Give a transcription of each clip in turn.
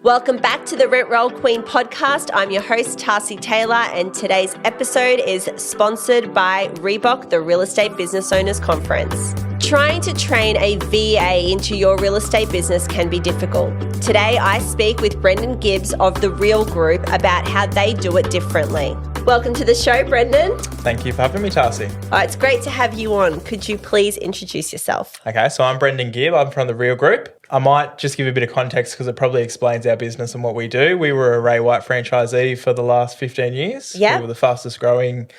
Welcome back to the Rent Roll Queen podcast. I'm your host, Tarsi Taylor, and today's episode is sponsored by Reebok, the Real Estate Business Owners Conference. Trying to train a VA into your real estate business can be difficult. Today, I speak with Brendan Gibb of the Real Group about how they do it differently. Welcome to the show, Brendan. Thank you for having me, Tarsi. It's great to have you on. Could you please introduce yourself? Okay, so I'm Brendan Gibb. I'm from the Real Group. I might just give a bit of context because it probably explains our business and what we do. We were a Ray White franchisee for the last 15 years. Yeah. We were the fastest growing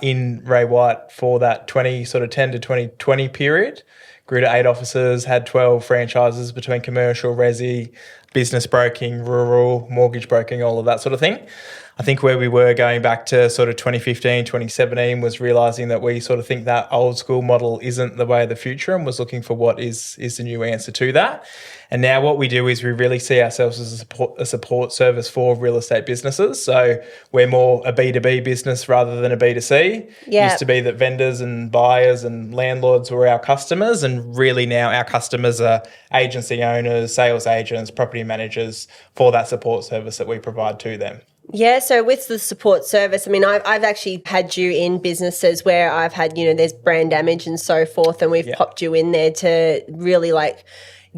in Ray White for that 10 to 2020 period. Grew to 8 offices, had 12 franchises between commercial, resi, business broking, rural, mortgage broking, all of that sort of thing. I think where we were going back to sort of 2015, 2017 was realising that we sort of think that old school model isn't the way of the future and was looking for what is the new answer to that. And now what we do is we really see ourselves as a support service for real estate businesses. So we're more a B2B business rather than a B2C. Yeah. Used to be that vendors and buyers and landlords were our customers, and really now our customers are agency owners, sales agents, property managers for that support service that we provide to them. Yeah, so with the support service, I mean, I've actually had you in businesses where I've had, there's brand damage and so forth, and we've popped you in there to really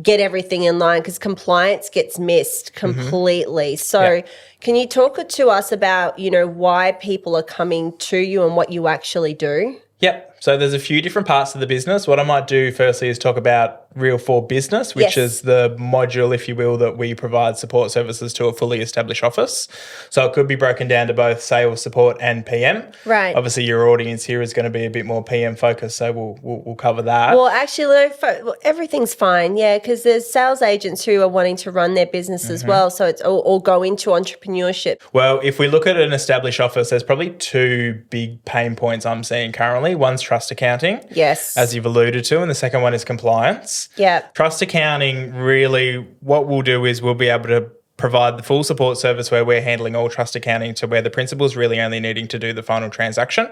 get everything in line because compliance gets missed completely. So can you talk to us about, why people are coming to you and what you actually do? Yep. So there's a few different parts of the business. What I might do firstly is talk about Real for Business, which is the module, if you will, that we provide support services to a fully established office. So it could be broken down to both sales support and PM. Right. Obviously, your audience here is going to be a bit more PM focused, so we'll cover that. Well, actually, everything's fine, because there's sales agents who are wanting to run their business as well, so it's all go into entrepreneurship. Well, if we look at an established office, there's probably two big pain points I'm seeing currently. One's trust accounting, yes, as you've alluded to, and the second one is compliance. Yeah. Trust accounting, really, what we'll do is we'll be able to provide the full support service where we're handling all trust accounting to where the principal's really only needing to do the final transaction,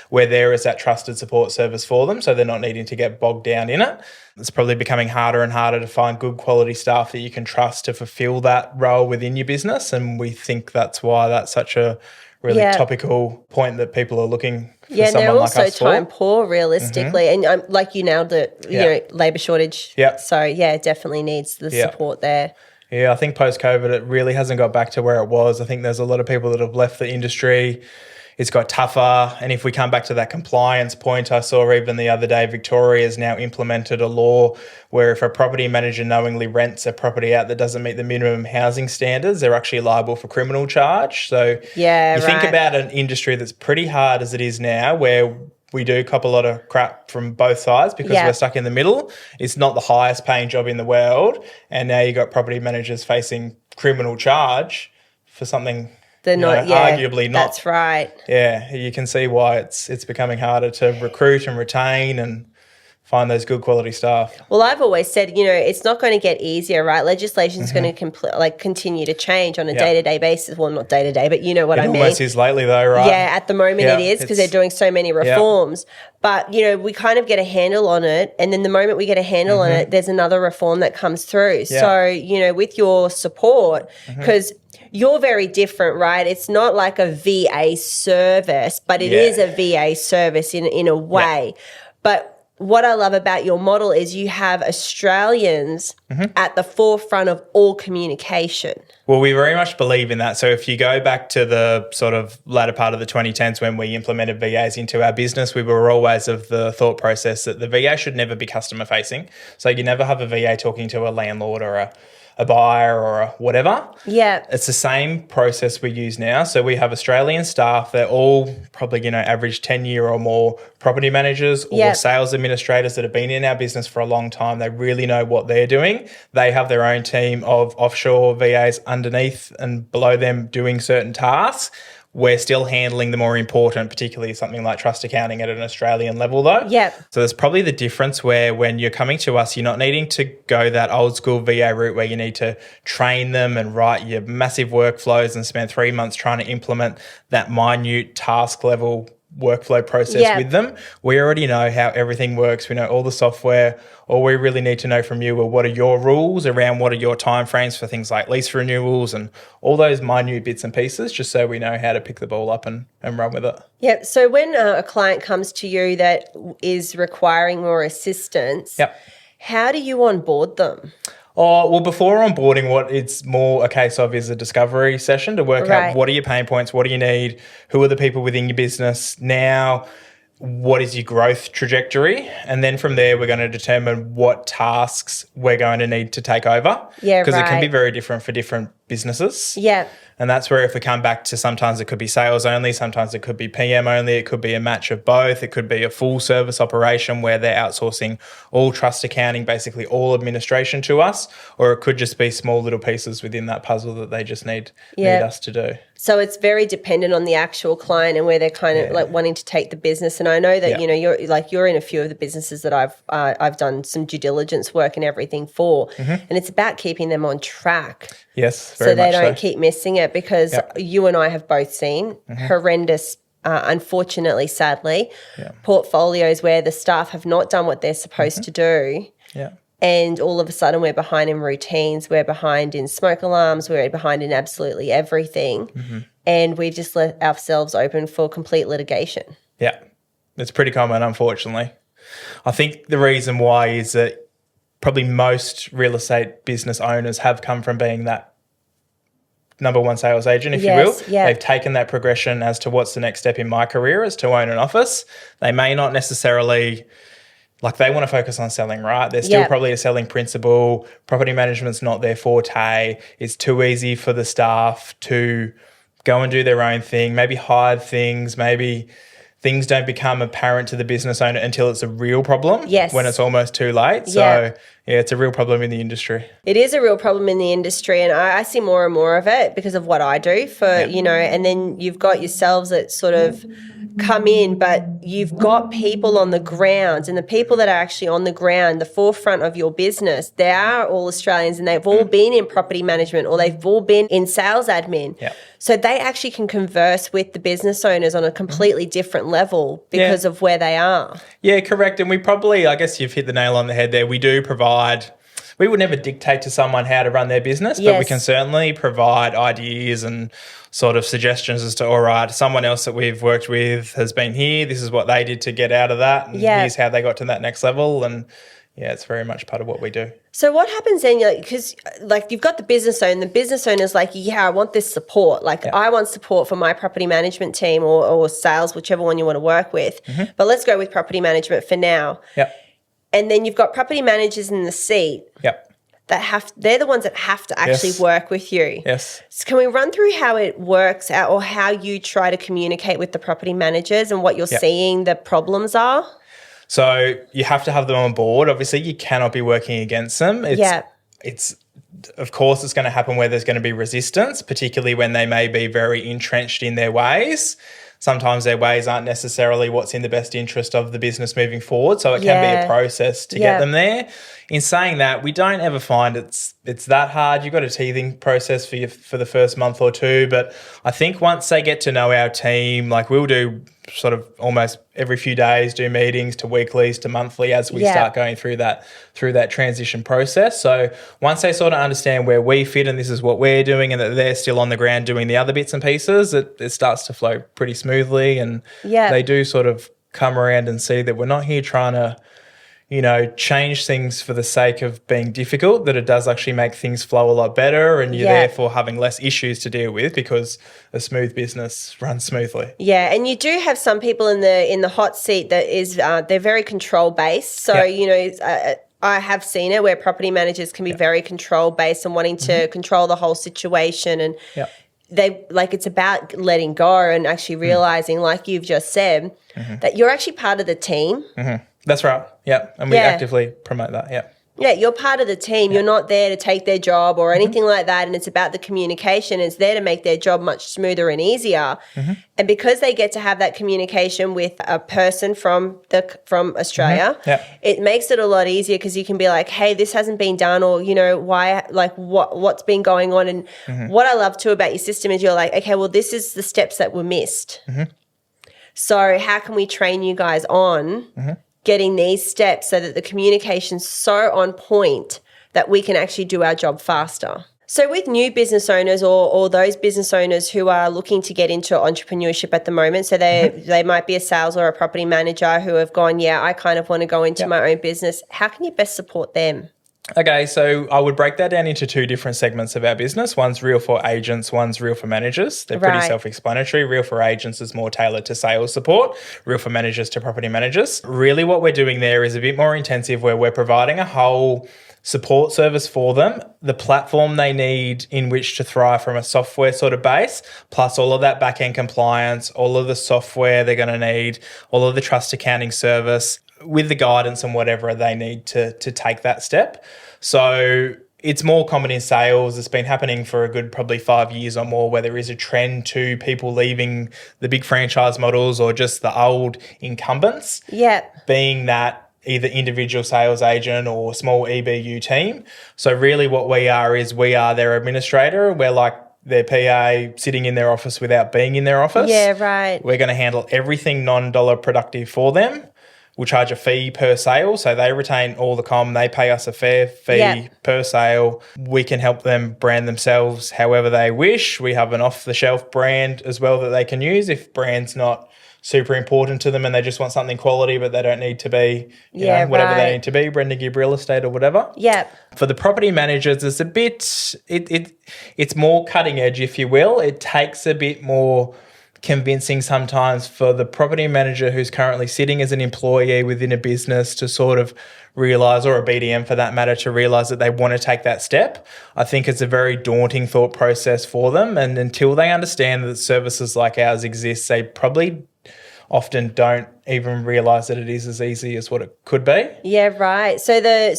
where there is that trusted support service for them, so they're not needing to get bogged down in it. It's probably becoming harder and harder to find good quality staff that you can trust to fulfill that role within your business, and we think that's why that's such a really topical point that people are looking for someone like us for. Yeah, they're also time poor, realistically. And you nailed it, labour shortage. Yeah. So, definitely needs the support there. Yeah, I think post-COVID it really hasn't got back to where it was. I think there's a lot of people that have left the industry. It's got tougher. And if we come back to that compliance point, I saw even the other day Victoria has now implemented a law where if a property manager knowingly rents a property out that doesn't meet the minimum housing standards, they're actually liable for criminal charge. So you think about an industry that's pretty hard as it is now, where we do cop a lot of crap from both sides because we're stuck in the middle. It's not the highest paying job in the world. And now you got property managers facing criminal charge for something arguably not. That's right. Yeah, you can see why it's becoming harder to recruit and retain and find those good quality staff. Well, I've always said, it's not going to get easier, right? Legislation is going to continue to change on a day-to-day basis. Well, not day-to-day, but you know what I mean. It almost is lately though, right? Yeah, at the moment it is because they're doing so many reforms. But, we kind of get a handle on it, and then the moment we get a handle on it, there's another reform that comes through. Yeah. So, with your support, because you're very different, right? It's not like a VA service, but it is a VA service in a way. Yeah. But what I love about your model is you have Australians at the forefront of all communication. Well, we very much believe in that. So if you go back to the sort of latter part of the 2010s when we implemented VAs into our business, we were always of the thought process that the VA should never be customer facing. So you never have a VA talking to a landlord or a buyer or a whatever. Yeah. It's the same process we use now. So we have Australian staff. They're all probably, average 10-year or more property managers or sales administrators that have been in our business for a long time. They really know what they're doing. They have their own team of offshore VAs underneath and below them doing certain tasks. We're still handling the more important, particularly something like trust accounting at an Australian level though. Yep. So there's probably the difference where when you're coming to us, you're not needing to go that old school VA route where you need to train them and write your massive workflows and spend 3 months trying to implement that minute task level workflow process with them. We already know how everything works. We know all the software. All we really need to know from you are what are your rules around what are your timeframes for things like lease renewals and all those minute bits and pieces, just so we know how to pick the ball up and run with it. Yeah. So when a client comes to you that is requiring more assistance, how do you onboard them? Oh, well, before onboarding, what it's more a case of is a discovery session to work out what are your pain points, what do you need, who are the people within your business now, what is your growth trajectory, and then from there we're going to determine what tasks we're going to need to take over. Yeah, because it can be very different for different businesses. Yeah. And that's where if we come back to sometimes it could be sales only, sometimes it could be PM only, it could be a match of both, it could be a full service operation where they're outsourcing all trust accounting, basically all administration to us, or it could just be small little pieces within that puzzle that they just need us to do. So it's very dependent on the actual client and where they're kind of like wanting to take the business. And I know that, you know, you're in a few of the businesses that I've done some due diligence work and everything for, and it's about keeping them on track. Yes, very much so. They don't keep missing it because you and I have both seen horrendous, unfortunately, sadly, portfolios where the staff have not done what they're supposed to do. Yeah. And all of a sudden we're behind in routines, we're behind in smoke alarms, we're behind in absolutely everything. And we've just let ourselves open for complete litigation. Yeah, it's pretty common, unfortunately. I think the reason why is that probably most real estate business owners have come from being that number one sales agent, if you will. They've taken that progression as to what's the next step in my career is to own an office. They may not necessarily... Like they want to focus on selling, right? They're still probably a selling principal. Property management's not their forte. It's too easy for the staff to go and do their own thing, maybe hide things, maybe things don't become apparent to the business owner until it's a real problem when it's almost too late. So, it's a real problem in the industry. It is a real problem in the industry, and I see more and more of it because of what I do for, you know, and then you've got yourselves that sort of come in, but you've got people on the ground, and the people that are actually on the ground, the forefront of your business, they are all Australians and they've all been in property management or they've all been in sales admin. So they actually can converse with the business owners on a completely different level because of where they are. Yeah, correct. And we probably, I guess you've hit the nail on the head there. We do provide, we would never dictate to someone how to run their business, but we can certainly provide ideas and sort of suggestions as to, all right, someone else that we've worked with has been here. This is what they did to get out of that. And here's how they got to that next level. And it's very much part of what we do. So what happens then, because like you've got the business owner, the business owner's like, I want this support. Like I want support for my property management team or sales, whichever one you want to work with. But let's go with property management for now. And then you've got property managers in the seat. They're the ones that have to actually work with you. So can we run through how it works out or how you try to communicate with the property managers and what you're seeing the problems are? So you have to have them on board. Obviously, you cannot be working against them. It's of course, it's going to happen where there's going to be resistance, particularly when they may be very entrenched in their ways. Sometimes their ways aren't necessarily what's in the best interest of the business moving forward. So it can be a process to get them there. In saying that, we don't ever find it's that hard. You've got a teething process for the first month or two. But I think once they get to know our team, like we'll do sort of almost every few days, do meetings to weeklies to monthly as we start going through that transition process. So once they sort of understand where we fit and this is what we're doing and that they're still on the ground doing the other bits and pieces, it starts to flow pretty smoothly. And they do sort of come around and see that we're not here trying to, change things for the sake of being difficult, that it does actually make things flow a lot better and you're therefore having less issues to deal with because a smooth business runs smoothly. Yeah, and you do have some people in the hot seat that is they're very control based. So, I have seen it where property managers can be very control based and wanting to control the whole situation and it's about letting go and actually realizing, like you've just said, that you're actually part of the team. That's right. Yeah. And we actively promote that. Yeah. Yeah, you're part of the team. You're not there to take their job or anything like that. And it's about the communication. It's there to make their job much smoother and easier. And because they get to have that communication with a person from Australia, it makes it a lot easier because you can be like, hey, this hasn't been done or, why, like what's been going on. And what I love too about your system is you're like, okay, well, this is the steps that were missed. So how can we train you guys on getting these steps so that the communication's so on point that we can actually do our job faster? So with new business owners or those business owners who are looking to get into entrepreneurship at the moment, so they might be a sales or a property manager who have gone, I kind of want to go into my own business. How can you best support them? Okay, so I would break that down into two different segments of our business. One's real for agents, one's real for managers. They're pretty self-explanatory. Real for agents is more tailored to sales support. Real for managers to property managers. Really what we're doing there is a bit more intensive, where we're providing a whole support service for them, the platform they need in which to thrive from a software sort of base, plus all of that back-end compliance, all of the software they're going to need, all of the trust accounting service, with the guidance and whatever they need to take that step. So it's more common in sales. It's been happening for a good probably 5 years or more, where there is a trend to people leaving the big franchise models or just the old incumbents, being that either individual sales agent or small EBU team. So really what we are is we are their administrator. We're like their PA sitting in their office without being in their office. Yeah, right. We're going to handle everything non-dollar productive for them. We'll charge a fee per sale. So they retain all the comm. They pay us a fair fee per sale. We can help them brand themselves however they wish. We have an off-the-shelf brand as well that they can use if brand's not super important to them and they just want something quality, but they don't need to be, you know, whatever they need to be, Brendan Gibb real estate or whatever. For the property managers, it's a bit, it's more cutting edge, if you will. It takes a bit more convincing sometimes for the property manager who's currently sitting as an employee within a business to sort of realise, or a BDM for that matter, to realise that they want to take that step. I think it's a very daunting thought process for them, and until they understand that services like ours exist, they probably often don't even realise that it is as easy as what it could be. Yeah, right. So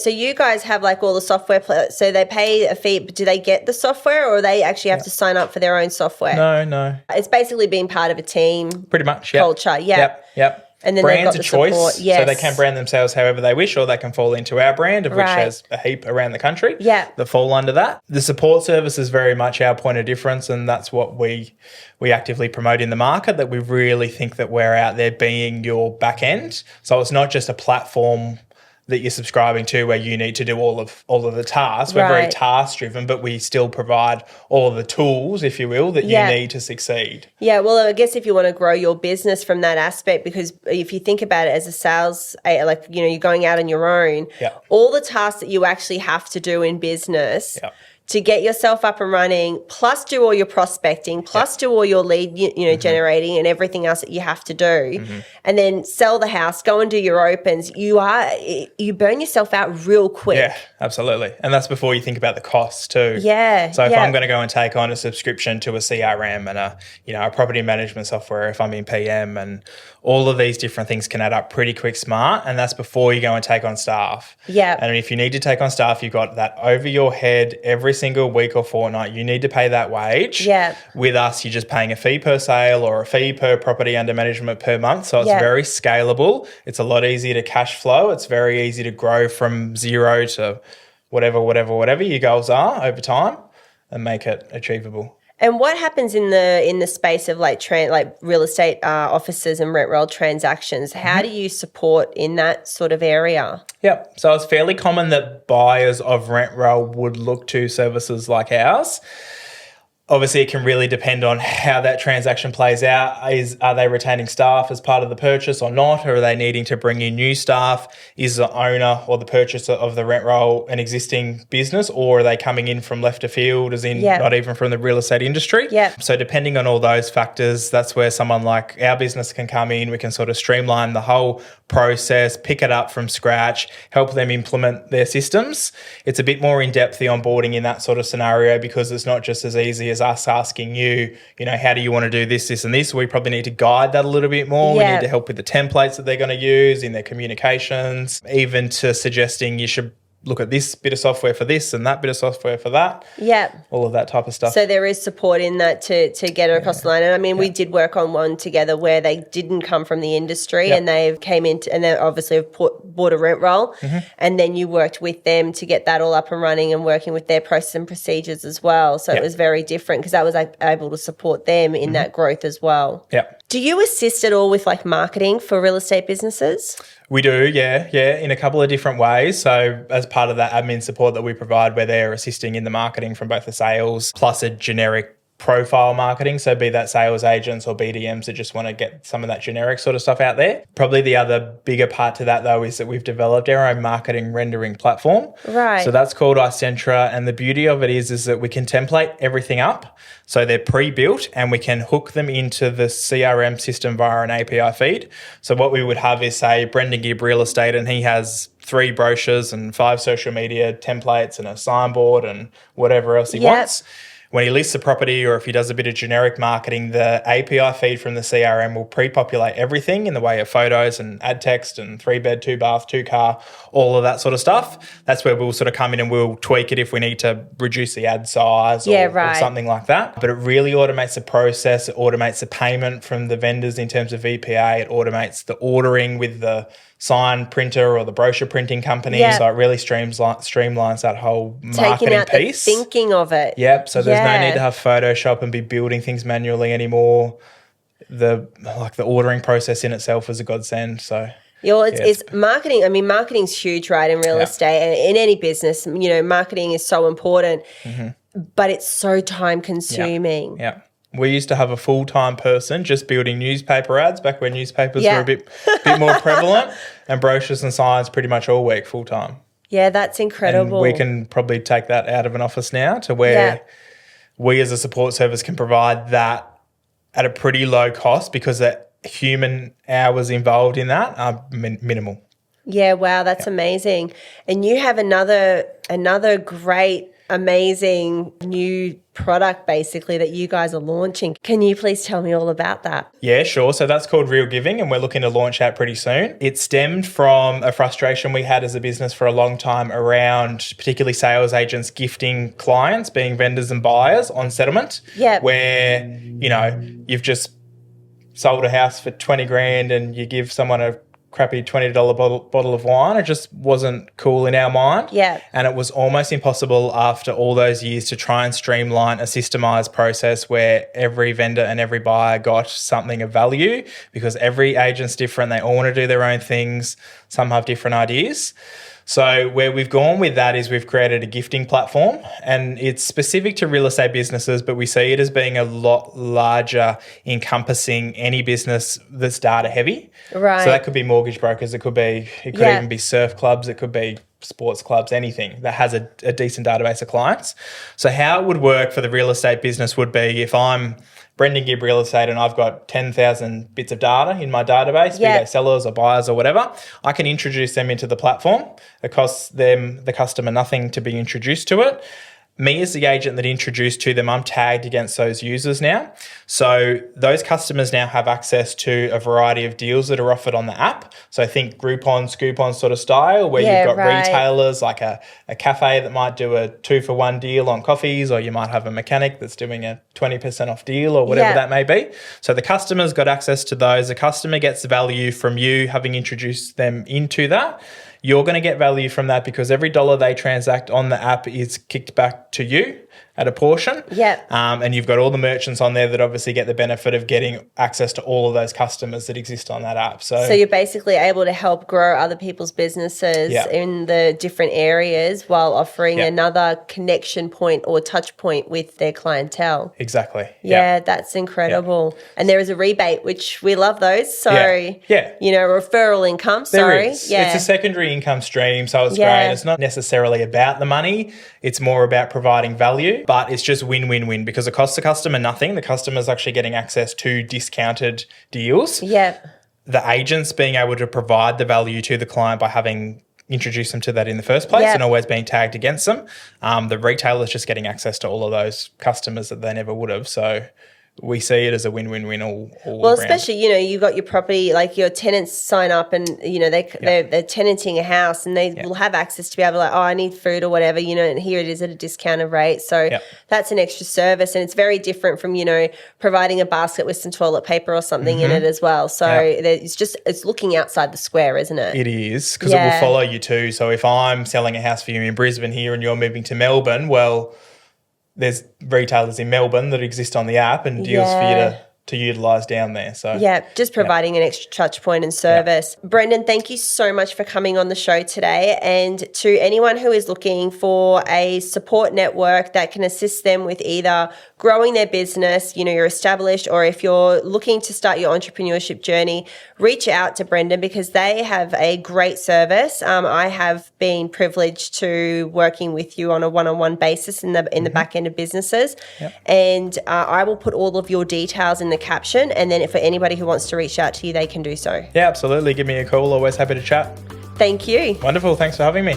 you guys have like all the software, so they pay a fee, but do they get the software, or they actually have to sign up for their own software? No. It's basically being part of a team. Pretty much, culture, Yep. And then brand's they've got a choice, support. Yes. so they can brand themselves however they wish, or they can fall into our brand, of which has a heap around the country that fall under that. The support service is very much our point of difference, and that's what we actively promote in the market, that we really think that we're out there being your back end. So it's not just a platform that you're subscribing to where you need to do all of the tasks. We're very task driven, but we still provide all of the tools, if you will, that you need to succeed. Yeah, well, I guess if you want to grow your business from that aspect, because if you think about it as a sales, like, you know, you're going out on your own, all the tasks that you actually have to do in business to get yourself up and running, plus do all your prospecting, plus do all your lead, generating and everything else that you have to do, and then sell the house, go and do your opens. You burn yourself out real quick. Yeah, absolutely. And that's before you think about the costs too. Yeah. So if I'm going to go and take on a subscription to a CRM and a property management software, if I'm in PM, and all of these different things can add up pretty quick smart, and that's before you go and take on staff. Yeah. And if you need to take on staff, you've got that over your head every single week or fortnight. You need to pay that wage. Yeah. With us, you're just paying a fee per sale or a fee per property under management per month. So it's very scalable. It's a lot easier to cash flow. It's very easy to grow from zero to whatever your goals are over time and make it achievable. And what happens in the space of like real estate offices and rent roll transactions? How do you support in that sort of area? Yep. So it's fairly common that buyers of rent roll would look to services like ours. Obviously, it can really depend on how that transaction plays out. Are they retaining staff as part of the purchase or not? Or are they needing to bring in new staff? Is the owner or the purchaser of the rent roll an existing business, or are they coming in from left of field, as in not even from the real estate industry? So depending on all those factors, that's where someone like our business can come in. We can sort of streamline the whole process, pick it up from scratch, help them implement their systems. It's a bit more in-depth, the onboarding in that sort of scenario, because it's not just as easy as us asking you, how do you want to do this, and this. We probably need to guide that a little bit more. We need to help with the templates that they're going to use in their communications, even to suggesting you should look at this bit of software for this and that bit of software for that. Yeah. All of that type of stuff. So there is support in that to get it across the line. And I mean, we did work on one together where they didn't come from the industry and they came into, and they obviously have bought a rent roll. And then you worked with them to get that all up and running and working with their process and procedures as well. So it was very different because that was able to support them in that growth as well. Yeah. Do you assist at all with like marketing for real estate businesses? We do, yeah, in a couple of different ways. So as part of that admin support that we provide, where they're assisting in the marketing from both the sales plus a generic profile marketing, so be that sales agents or BDMs that just want to get some of that generic sort of stuff out there. Probably the other bigger part to that, though, is that we've developed our own marketing rendering platform. Right. So that's called iCentra, and the beauty of it is that we can template everything up. So they're pre-built and we can hook them into the CRM system via an API feed. So what we would have is, say, Brendan Gibb Real Estate, and he has 3 brochures and 5 social media templates and a signboard and whatever else he wants. When he lists a property, or if he does a bit of generic marketing, the API feed from the CRM will pre-populate everything in the way of photos and ad text and 3-bed, 2-bath, 2-car, all of that sort of stuff. That's where we'll sort of come in and we'll tweak it if we need to reduce the ad size or something like that. But it really automates the process. It automates the payment from the vendors in terms of VPA. It automates the ordering with the sign printer or the brochure printing company. So it really streamlines that whole marketing taking out piece. The thinking of it. Yep. So there's no need to have Photoshop and be building things manually anymore. The ordering process in itself is a godsend. So it's marketing. I mean, marketing's huge, right, in real estate and in any business. You know, marketing is so important, but it's so time consuming. Yeah. We used to have a full-time person just building newspaper ads back when newspapers were a bit more prevalent, and brochures and signs pretty much all week full-time. Yeah, that's incredible. And we can probably take that out of an office now to where we as a support service can provide that at a pretty low cost because the human hours involved in that are minimal. Yeah, wow, that's amazing. And you have another great, amazing new product basically that you guys are launching. Can you please tell me all about that? Yeah, sure. So that's called Real Giving, and we're looking to launch that pretty soon. It stemmed from a frustration we had as a business for a long time around particularly sales agents gifting clients, being vendors and buyers on settlement. Yeah. Where, you know, you've just sold a house for 20 grand and you give someone a crappy $20 bottle of wine. It just wasn't cool in our mind. Yeah. And it was almost impossible after all those years to try and streamline a systemized process where every vendor and every buyer got something of value, because every agent's different. They all want to do their own things. Some have different ideas. So where we've gone with that is we've created a gifting platform, and it's specific to real estate businesses, but we see it as being a lot larger, encompassing any business that's data heavy. Right. So that could be mortgage brokers. It could even be surf clubs. It could be sports clubs, anything that has a decent database of clients. So how it would work for the real estate business would be, if I'm Brendan Gibb Real Estate and I've got 10,000 bits of data in my database, be they sellers or buyers or whatever, I can introduce them into the platform. It costs them, the customer, nothing to be introduced to it. Me as the agent that introduced to them, I'm tagged against those users now. So those customers now have access to a variety of deals that are offered on the app. So I think Groupon, Scoopon sort of style, where you've got retailers like a cafe that might do a 2-for-1 deal on coffees, or you might have a mechanic that's doing a 20% off deal or whatever that may be. So the customer's got access to those. The customer gets value from you having introduced them into that. You're going to get value from that because every dollar they transact on the app is kicked back to you at a portion. Yeah. And you've got all the merchants on there that obviously get the benefit of getting access to all of those customers that exist on that app. So you're basically able to help grow other people's businesses in the different areas while offering another connection point or touch point with their clientele. Exactly. Yeah, that's incredible. And there is a rebate, which we love those. So, you know, referral income. There is. Yeah. It's a secondary income stream, so it's great. It's not necessarily about the money. It's more about providing value. But it's just win-win-win because it costs the customer nothing. The customer's actually getting access to discounted deals. Yeah. The agent's being able to provide the value to the client by having introduced them to that in the first place and always being tagged against them. The retailer's just getting access to all of those customers that they never would have. So we see it as a win-win-win all well, around. Especially, you know, you got your property, like your tenants sign up and, you know, they're tenanting a house and they will have access to be able to like, oh, I need food or whatever, you know, and here it is at a discounted rate. So that's an extra service, and it's very different from, you know, providing a basket with some toilet paper or something in it as well. So it's looking outside the square, isn't it? It is, because it will follow you too. So if I'm selling a house for you in Brisbane here and you're moving to Melbourne, well, there's retailers in Melbourne that exist on the app and deals for you to utilise down there. So just providing an extra touch point and service. Brendan, thank you so much for coming on the show today. And to anyone who is looking for a support network that can assist them with either growing their business, you know, you're established, or if you're looking to start your entrepreneurship journey, reach out to Brendan because they have a great service. I have been privileged to working with you on a one-on-one basis in the back end of businesses. And I will put all of your details in the caption, and then for anybody who wants to reach out to you, they can do so. Yeah, absolutely. Give me a call. Always happy to chat. Thank you. Wonderful. Thanks for having me.